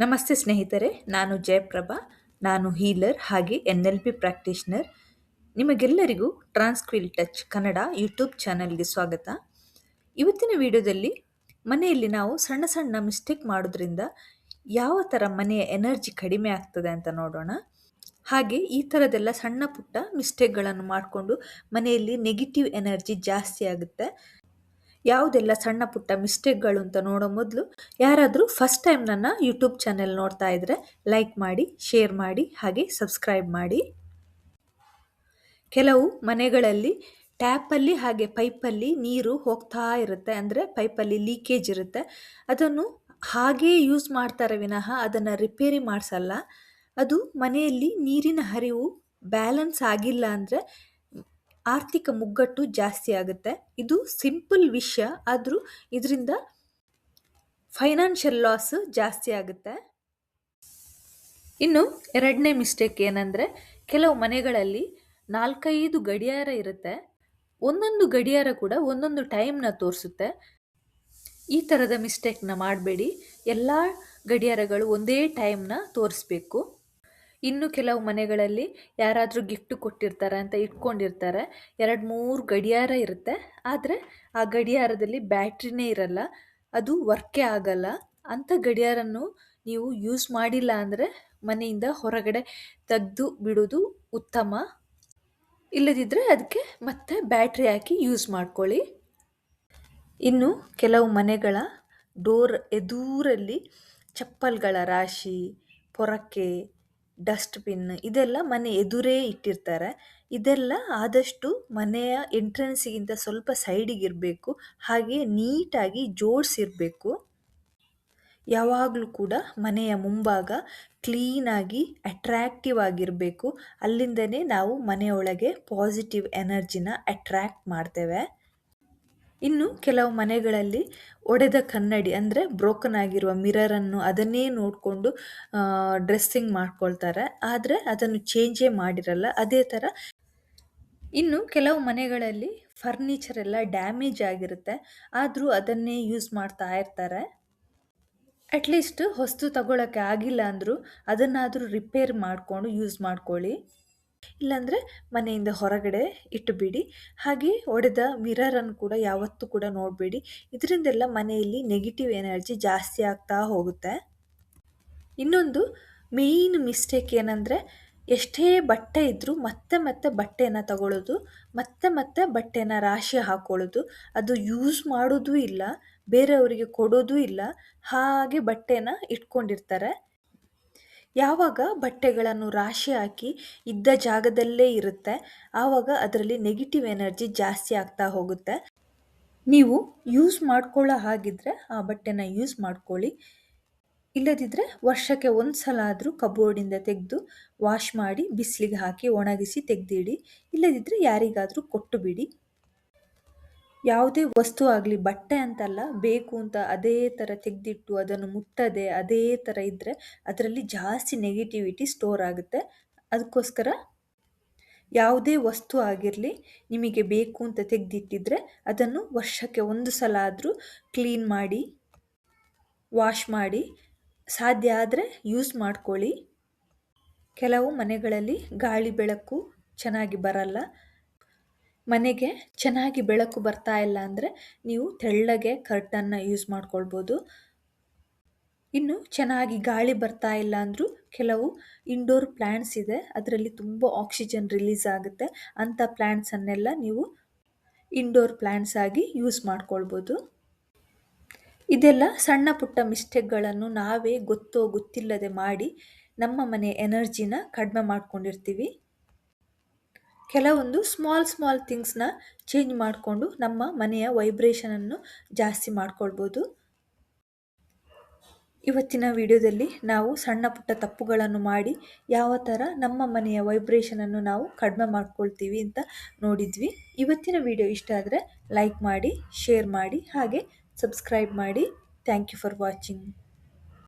ನಮಸ್ತೆ ಸ್ನೇಹಿತರೆ, ನಾನು ಜಯಪ್ರಭಾ. ನಾನು ಹೀಲರ್ ಹಾಗೆ NLP ಪ್ರಾಕ್ಟೀಷನರ್. ನಿಮಗೆಲ್ಲರಿಗೂ ಟ್ರಾನ್ಸ್ಕ್ವಿಲ್ ಟಚ್ ಕನ್ನಡ ಯೂಟ್ಯೂಬ್ ಚಾನೆಲ್ಗೆ ಸ್ವಾಗತ. ಇವತ್ತಿನ ವಿಡಿಯೋದಲ್ಲಿ ಮನೆಯಲ್ಲಿ ನಾವು ಸಣ್ಣ ಸಣ್ಣ ಮಿಸ್ಟೇಕ್ ಮಾಡೋದ್ರಿಂದ ಯಾವ ಥರ ಮನೆಯ ಎನರ್ಜಿ ಕಡಿಮೆ ಆಗ್ತದೆ ಅಂತ ನೋಡೋಣ. ಹಾಗೆ ಈ ಥರದೆಲ್ಲ ಸಣ್ಣ ಪುಟ್ಟ ಮಿಸ್ಟೇಕ್ಗಳನ್ನು ಮಾಡಿಕೊಂಡು ಮನೆಯಲ್ಲಿ ನೆಗೆಟಿವ್ ಎನರ್ಜಿ ಜಾಸ್ತಿ ಆಗುತ್ತೆ. ಯಾವುದೆಲ್ಲ ಸಣ್ಣ ಪುಟ್ಟ ಮಿಸ್ಟೇಕ್ಗಳು ಅಂತ ನೋಡೋ ಮೊದಲು ಯಾರಾದರೂ ಫಸ್ಟ್ ಟೈಮ್ ನನ್ನ ಯೂಟ್ಯೂಬ್ ಚಾನೆಲ್ ನೋಡ್ತಾ ಇದ್ದರೆ ಲೈಕ್ ಮಾಡಿ, ಶೇರ್ ಮಾಡಿ, ಹಾಗೆ ಸಬ್ಸ್ಕ್ರೈಬ್ ಮಾಡಿ. ಕೆಲವು ಮನೆಗಳಲ್ಲಿ ಟ್ಯಾಪಲ್ಲಿ ಹಾಗೆ ಪೈಪಲ್ಲಿ ನೀರು ಹೋಗ್ತಾ ಇರುತ್ತೆ, ಅಂದರೆ ಪೈಪಲ್ಲಿ ಲೀಕೇಜ್ ಇರುತ್ತೆ. ಅದನ್ನು ಹಾಗೇ ಯೂಸ್ ಮಾಡ್ತಾರೆ ವಿನಃ ಅದನ್ನು ರಿಪೇರಿ ಮಾಡಿಸಲ್ಲ. ಅದು ಮನೆಯಲ್ಲಿ ನೀರಿನ ಹರಿವು ಬ್ಯಾಲೆನ್ಸ್ ಆಗಿಲ್ಲ ಅಂದರೆ ಆರ್ಥಿಕ ಮುಗ್ಗಟ್ಟು ಜಾಸ್ತಿ ಆಗುತ್ತೆ. ಇದು ಸಿಂಪಲ್ ವಿಷಯ, ಆದರೂ ಇದರಿಂದ ಫೈನಾನ್ಷಿಯಲ್ ಲಾಸ್ ಜಾಸ್ತಿ ಆಗುತ್ತೆ. ಇನ್ನು ಎರಡನೇ ಮಿಸ್ಟೇಕ್ ಏನಂದರೆ, ಕೆಲವು ಮನೆಗಳಲ್ಲಿ 4-5 ಗಡಿಯಾರ ಇರುತ್ತೆ. ಒಂದೊಂದು ಗಡಿಯಾರ ಕೂಡ ಒಂದೊಂದು ಟೈಮ್ನ ತೋರಿಸುತ್ತೆ. ಈ ಥರದ ಮಿಸ್ಟೇಕ್ನ ಮಾಡಬೇಡಿ. ಎಲ್ಲ ಗಡಿಯಾರಗಳು ಒಂದೇ ಟೈಮ್ನ ತೋರಿಸ್ಬೇಕು. ಇನ್ನು ಕೆಲವು ಮನೆಗಳಲ್ಲಿ ಯಾರಾದರೂ ಗಿಫ್ಟ್ ಕೊಟ್ಟಿರ್ತಾರೆ ಅಂತ ಇಟ್ಕೊಂಡಿರ್ತಾರೆ. 2-3 ಗಡಿಯಾರ ಇರುತ್ತೆ, ಆದರೆ ಆ ಗಡಿಯಾರದಲ್ಲಿ ಬ್ಯಾಟ್ರಿನೇ ಇರಲ್ಲ, ಅದು ವರ್ಕೇ ಆಗಲ್ಲ. ಅಂಥ ಗಡಿಯಾರನ್ನು ನೀವು ಯೂಸ್ ಮಾಡಿಲ್ಲ ಅಂದರೆ ಮನೆಯಿಂದ ಹೊರಗಡೆ ತೆಗೆದು ಬಿಡೋದು ಉತ್ತಮ. ಇಲ್ಲದಿದ್ದರೆ ಅದಕ್ಕೆ ಮತ್ತೆ ಬ್ಯಾಟ್ರಿ ಹಾಕಿ ಯೂಸ್ ಮಾಡ್ಕೊಳ್ಳಿ. ಇನ್ನು ಕೆಲವು ಮನೆಗಳ ಡೋರ್ ಎದುರಲ್ಲಿ ಚಪ್ಪಲ್ಗಳ ರಾಶಿ, ಪೊರಕೆ, ಡಸ್ಟ್ಬಿನ್ ಇದೆಲ್ಲ ಮನೆ ಎದುರೇ ಇಟ್ಟಿರ್ತಾರೆ. ಇದೆಲ್ಲ ಆದಷ್ಟು ಮನೆಯ ಎಂಟ್ರೆನ್ಸಿಗಿಂತ ಸ್ವಲ್ಪ ಸೈಡಿಗಿರಬೇಕು, ಹಾಗೆ ನೀಟಾಗಿ ಜೋಡಿಸಿರಬೇಕು. ಯಾವಾಗಲೂ ಕೂಡ ಮನೆಯ ಮುಂಭಾಗ ಕ್ಲೀನಾಗಿ ಅಟ್ರ್ಯಾಕ್ಟಿವ್ ಆಗಿರಬೇಕು. ಅಲ್ಲಿಂದನೇ ನಾವು ಮನೆಯೊಳಗೆ ಪಾಸಿಟಿವ್ ಎನರ್ಜಿನ ಅಟ್ರ್ಯಾಕ್ಟ್ ಮಾಡ್ತೇವೆ. ಇನ್ನು ಕೆಲವು ಮನೆಗಳಲ್ಲಿ ಒಡೆದ ಕನ್ನಡಿ, ಅಂದರೆ ಬ್ರೋಕನ್ ಆಗಿರುವ ಮಿರರನ್ನು ಅದನ್ನೇ ನೋಡಿಕೊಂಡು ಡ್ರೆಸ್ಸಿಂಗ್ ಮಾಡ್ಕೊಳ್ತಾರೆ, ಆದರೆ ಅದನ್ನು ಚೇಂಜೇ ಮಾಡಿರಲ್ಲ. ಅದೇ ಥರ ಇನ್ನು ಕೆಲವು ಮನೆಗಳಲ್ಲಿ ಫರ್ನಿಚರ್ ಎಲ್ಲ ಡ್ಯಾಮೇಜ್ ಆಗಿರುತ್ತೆ, ಆದರೂ ಅದನ್ನೇ ಯೂಸ್ ಮಾಡ್ತಾ ಇರ್ತಾರೆ. ಅಟ್ಲೀಸ್ಟ್ ಹೊಸ್ತು ತಗೊಳ್ಳೋಕ್ಕೆ ಆಗಿಲ್ಲ ಅಂದರೂ ಅದನ್ನಾದರೂ ರಿಪೇರ್ ಮಾಡಿಕೊಂಡು ಯೂಸ್ ಮಾಡ್ಕೊಳ್ಳಿ. ಇಲ್ಲಾಂದರೆ ಮನೆಯಿಂದ ಹೊರಗಡೆ ಇಟ್ಟುಬಿಡಿ. ಹಾಗೆ ಒಡೆದ ಮಿರರನ್ನು ಕೂಡ ಯಾವತ್ತೂ ಕೂಡ ನೋಡಬೇಡಿ. ಇದರಿಂದೆಲ್ಲ ಮನೆಯಲ್ಲಿ ನೆಗೆಟಿವ್ ಎನರ್ಜಿ ಜಾಸ್ತಿ ಆಗ್ತಾ ಹೋಗುತ್ತೆ. ಇನ್ನೊಂದು ಮೇಯ್ನ್ ಮಿಸ್ಟೇಕ್ ಏನಂದರೆ, ಎಷ್ಟೇ ಬಟ್ಟೆ ಇದ್ದರೂ ಮತ್ತೆ ಮತ್ತೆ ಬಟ್ಟೆನ ತಗೊಳ್ಳೋದು, ಮತ್ತೆ ಮತ್ತೆ ಬಟ್ಟೆನ ರಾಶಿ ಹಾಕ್ಕೊಳ್ಳೋದು. ಅದು ಯೂಸ್ ಮಾಡೋದು ಇಲ್ಲ, ಬೇರೆಯವರಿಗೆ ಕೊಡೋದು ಇಲ್ಲ, ಹಾಗೆ ಬಟ್ಟೆನ ಇಟ್ಕೊಂಡಿರ್ತಾರೆ. ಯಾವಾಗ ಬಟ್ಟೆಗಳನ್ನು ರಾಶಿ ಹಾಕಿ ಇದ್ದ ಜಾಗದಲ್ಲೇ ಇರುತ್ತೆ, ಆವಾಗ ಅದರಲ್ಲಿ ನೆಗೆಟಿವ್ ಎನರ್ಜಿ ಜಾಸ್ತಿ ಆಗ್ತಾ ಹೋಗುತ್ತೆ. ನೀವು ಯೂಸ್ ಮಾಡ್ಕೊಳ್ಳೋ ಹಾಗಿದ್ರೆ ಆ ಬಟ್ಟೆನ ಯೂಸ್ ಮಾಡ್ಕೊಳ್ಳಿ. ಇಲ್ಲದಿದ್ದರೆ ವರ್ಷಕ್ಕೆ ಒಂದು ಸಲ ಆದರೂ ಕಬೋರ್ಡಿಂದ ತೆಗೆದು ವಾಶ್ ಮಾಡಿ ಬಿಸಿಲಿಗೆ ಹಾಕಿ ಒಣಗಿಸಿ ತೆಗೆದಿಡಿ. ಇಲ್ಲದಿದ್ದರೆ ಯಾರಿಗಾದರೂ ಕೊಟ್ಟು ಬಿಡಿ. ಯಾವುದೇ ವಸ್ತು ಆಗಲಿ, ಬಟ್ಟೆ ಅಂತಲ್ಲ, ಬೇಕು ಅಂತ ಅದೇ ಥರ ತೆಗೆದಿಟ್ಟು ಅದನ್ನು ಮುಟ್ಟದೆ ಅದೇ ಥರ ಇದ್ದರೆ ಅದರಲ್ಲಿ ಜಾಸ್ತಿ ನೆಗೆಟಿವಿಟಿ ಸ್ಟೋರ್ ಆಗುತ್ತೆ. ಅದಕ್ಕೋಸ್ಕರ ಯಾವುದೇ ವಸ್ತು ಆಗಿರಲಿ, ನಿಮಗೆ ಬೇಕು ಅಂತ ತೆಗೆದಿಟ್ಟಿದ್ರೆ ಅದನ್ನು ವರ್ಷಕ್ಕೆ ಒಂದು ಸಲ ಆದರೂ ಕ್ಲೀನ್ ಮಾಡಿ, ವಾಶ್ ಮಾಡಿ, ಸಾಧ್ಯ ಆದರೆ ಯೂಸ್ ಮಾಡ್ಕೊಳ್ಳಿ. ಕೆಲವು ಮನೆಗಳಲ್ಲಿ ಗಾಳಿ ಬೆಳಕು ಚೆನ್ನಾಗಿ ಬರಲ್ಲ. ಮನೆಗೆ ಚೆನ್ನಾಗಿ ಬೆಳಕು ಬರ್ತಾ ಇಲ್ಲ ಅಂದರೆ ನೀವು ತೆಳ್ಳಗೆ ಕರ್ಟನ್ನ ಯೂಸ್ ಮಾಡ್ಕೊಳ್ಬೋದು. ಇನ್ನು ಚೆನ್ನಾಗಿ ಗಾಳಿ ಬರ್ತಾ ಇಲ್ಲ ಅಂದರೂ ಕೆಲವು ಇಂಡೋರ್ ಪ್ಲ್ಯಾಂಟ್ಸ್ ಇದೆ, ಅದರಲ್ಲಿ ತುಂಬ ಆಕ್ಸಿಜನ್ ರಿಲೀಸ್ ಆಗುತ್ತೆ. ಅಂಥ ಪ್ಲ್ಯಾಂಟ್ಸನ್ನೆಲ್ಲ ನೀವು ಇಂಡೋರ್ ಪ್ಲ್ಯಾಂಟ್ಸ್ ಆಗಿ ಯೂಸ್ ಮಾಡ್ಕೊಳ್ಬೋದು. ಇದೆಲ್ಲ ಸಣ್ಣ ಪುಟ್ಟ ಮಿಸ್ಟೇಕ್ಗಳನ್ನು ನಾವೇ ಗೊತ್ತೋ ಗೊತ್ತಿಲ್ಲದೆ ಮಾಡಿ ನಮ್ಮ ಮನೆ ಎನರ್ಜಿನ ಕಡಿಮೆ ಮಾಡ್ಕೊಂಡಿರ್ತೀವಿ. ಕೆಲವೊಂದು ಸ್ಮಾಲ್ ಥಿಂಗ್ಸ್ನ ಚೇಂಜ್ ಮಾಡಿಕೊಂಡು ನಮ್ಮ ಮನೆಯ ವೈಬ್ರೇಷನನ್ನು ಜಾಸ್ತಿ ಮಾಡ್ಕೊಳ್ಬೋದು. ಇವತ್ತಿನ ವಿಡಿಯೋದಲ್ಲಿ ನಾವು ಸಣ್ಣ ಪುಟ್ಟ ತಪ್ಪುಗಳನ್ನು ಮಾಡಿ ಯಾವ ಥರ ನಮ್ಮ ಮನೆಯ ವೈಬ್ರೇಷನನ್ನು ನಾವು ಕಡಿಮೆ ಮಾಡ್ಕೊಳ್ತೀವಿ ಅಂತ ನೋಡಿದ್ವಿ. ಇವತ್ತಿನ ವಿಡಿಯೋ ಇಷ್ಟ ಆದರೆ ಲೈಕ್ ಮಾಡಿ, ಶೇರ್ ಮಾಡಿ, ಹಾಗೆ ಸಬ್ಸ್ಕ್ರೈಬ್ ಮಾಡಿ. Thank you for watching.